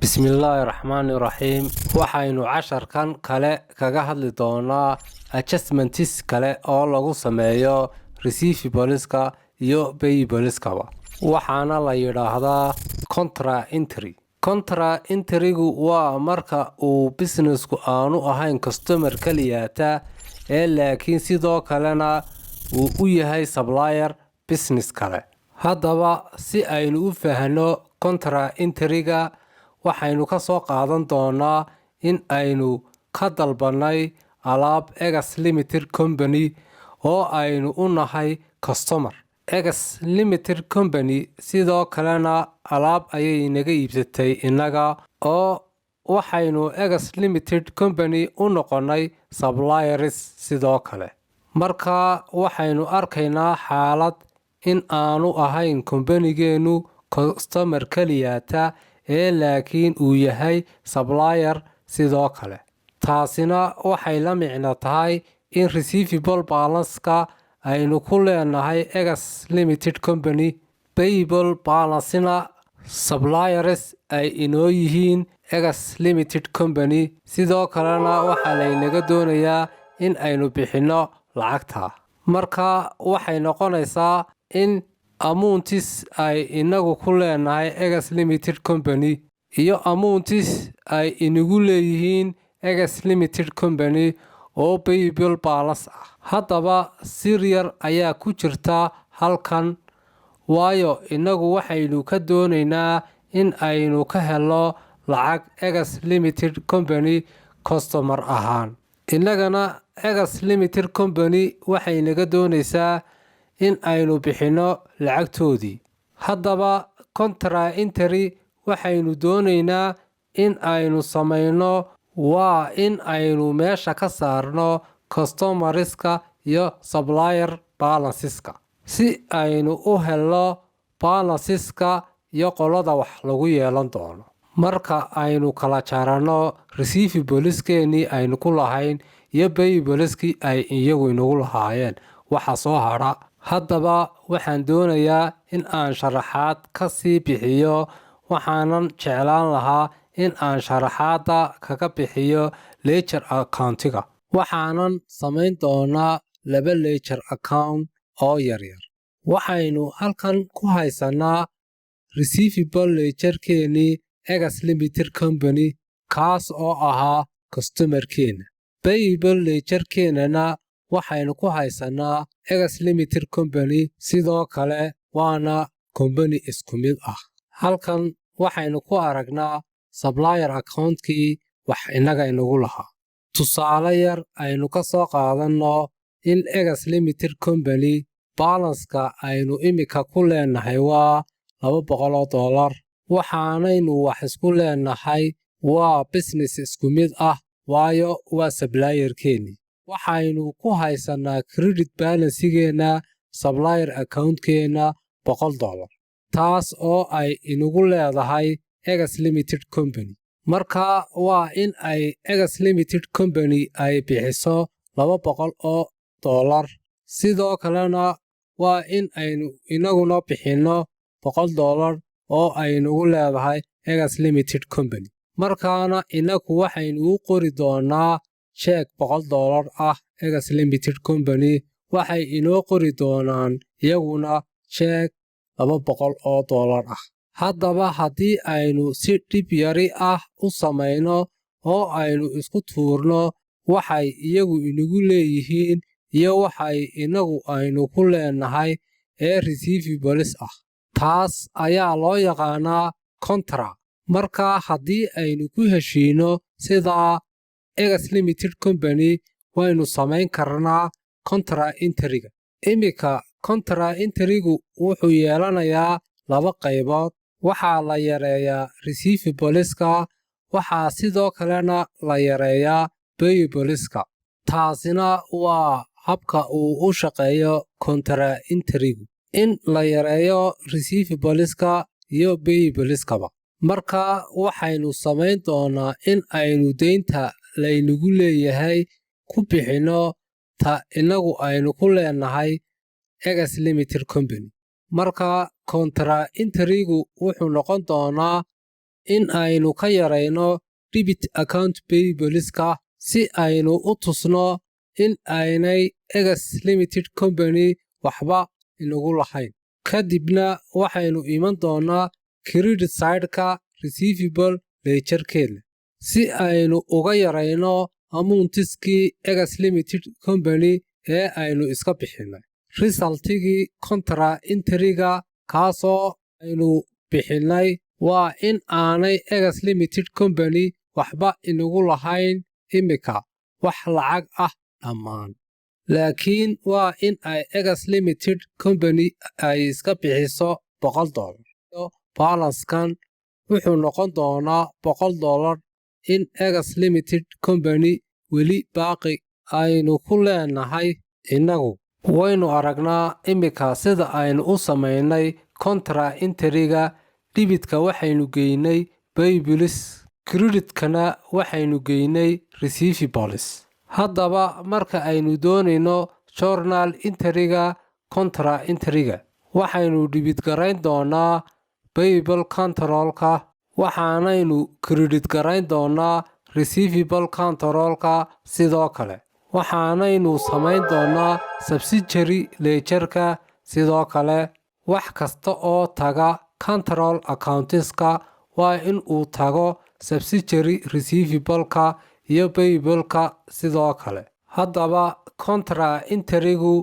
Bismillahirrahmanirrahiim. Waxaynu casharkan kale kaga hadli doonaa adjustments kale oo lagu sameeyo receivables-ka iyo payables-ka. Waxaana la yiraahdaa contra entry. Contra entry-gu waa marka uu business-ku aanu ahayn customer kaliyaata laakiin sidoo kalena uu u yahay supplier business kale. Haddaba si aynu u fahanno contra entry-ga waxaynu ka soo qaadan doonaa in aynu ka dalbanay alaab Egas Limited Company oo aynu u nahay customer. Egas Limited Company sidoo kalena alaab ayay naga iibsatay inaga oo waxaynu Egas Limited Company u noqonay suppliers sidoo kale. Marka waxaynu arkaynaa xaalad in aanu ahayn company-geenu customer kaliyaata laakiin uu yahay supplier sidoo kale. Taasina waxay la micno tahay in receivable balance-ka aynu ku leenahay Egas Limited Company, payable balance-na suppliers ay inoo yihiin Egas Limited Company. Sidoo kalena waxa laynaga doonayaa in aynu bixino lacagta. Marka waxay noqonaysaa in amounts ay inagu ku leenahay Egas Limited Company iyo amounts ay inagu leeyihiin Egas Limited Company oo payable balance ah. Haddaba sir yar ayaa ku jirta halkan waayo inagu waxaynu ka doonaynaa in aynu ka helo lacag Egas Limited Company customer ahaan. Inagana Egas Limited Company waxay naga doonaysaa in aynu bixino lacagtoodii. Haddaba contra entry waxaynu doonaynaa in aynu samayno waa in aynu meesha ka saarno customerska iyo supplier balanceska si aynu u helo balanceska iyo qolada wax lagu yeelan doono. Marka aynu kala jarano receivables-keeni aynu ku lahayn iyo payables-kii ay iyagu inagu lahaayeen waxa soo hadha. Haddaba waxaan doonayaa in aan sharaxaad ka sii bixiyo. Waxaanan jeclaan lahaa in aan sharaxaada kaga bixiyo ledger account-iga. Waxaanan samayn doonaa 2 ledger account oo yaryar. Waxaynu halkan ku haysanaa receivable ledger-keeni Egas Limited Company kaas oo ahaa customer-keena. Payable ledger-keenana waxaynu ku haysanaa Egas Limited Company sidoo kale waana company isku mid ah. Halkan waxaynu ku aragnaa supplier account-kii wax inaga inagu lahaa. Tusaale yar aynu ka soo qaadano in Egas Limited Company balance-ka aynu imika ku leenahay waa $200. Waxaanaynu wax isku leenahay waa business isku mid ah waayo waa supplier-keeni. Waxaynu ku haysanaa credit balance-geena supplier account-keena $100. Taas oo ay inagu leedahay Egas Limited Company. Marka waa in ay Egas Limited Company ay bixiso $200. Sidoo kalena waa in aynu inaguna bixino $100 oo ay inagu leedahay Egas Limited Company. Markaana inagu waxaynu u qori doonaa check $100 ah Egas Limited Company. Waxay inoo qori doonaan iyaguna check $200 ah. Haddaba haddii aynu si dhib yari ah u samayno oo aynu isku tuurno waxay iyagu inagu leeyihiin iyo waxay inagu aynu ku leenahay receivables ah. Taas ayaa loo yaqaanaa contra. Marka haddii aynu ku heshiino sida Egas Limited Company waynu samayn karnaa contra entry-ga. Imika contra entry-gu wuxuu yeelanayaa 2 qaybood. Waxaa la yareeyaa receivables-ka, waxaa sidoo kalena la yareeyaa payables-ka. Taasina waa habka uu u shaqeeyo contra entry-gu. In la yareeyo receivables-ka iyo payables-kaba. Marka waxaynu samayn doonaa in aynu deynta laynagu leeyahay ku bixino ta inagu aynu ku leenahay Egas Limited Company. Marka contra entry-gu wuxuu noqon doonaa in aynu ka yarayno debit account payableska si aynu u tusno in aynay Egas Limited Company waxba inagu lahayn. Kadibna waxaynu iman doonaa credit side-ka receivable ledger-keena si aynu uga yarayno amountiskii Egas Limited Company ee aynu iska bixinay. Resultigii contra entry-ga kaasoo aynu bixinay waa in aanay Egas Limited Company waxba inagu lahayn imika wax lacag ah dhammaan. Laakiin waa in ay Egas Limited Company ay iska bixiso $100. Balance-kan wuxuu noqon doonaa $100 in Egas Limited Company weli baaqi aynu ku leenahay inagu. Waynu aragnaa imika sida aynu u samaynay contra entry-ga. Debitka waxaynu geynay payables, creditkana waxaynu geynay receivables. Haddaba marka aynu doonayno journal entry-ga contra entry-ga waxaynu debit garayn doonaa payable control-ka waxaanaynu credit garayn doonaa receivable control-ka sidoo kale. Waxaanaynu samayn doonaa subsidiary ledger-ka sidoo kale. Wax kasta oo taga control accounts-ka waa in uu tago subsidiary receivable-ka iyo payable-ka sidoo kale. Haddaba contra entry-gu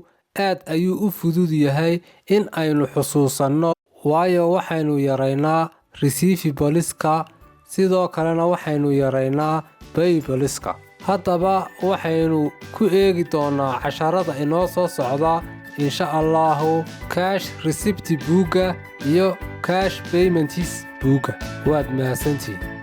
aad ayuu u fudud yahay in aynu xusuusanno waayo waxaynu yaraynaa receivables-ka sidoo kalena waxaynu yaraynaa payableska. Haddaba waxaynu ku eegi doonaa casharada inoo soo socda insha Allahu cash receipt buugga iyo cash payments buugga. Waad mahadsantihiin.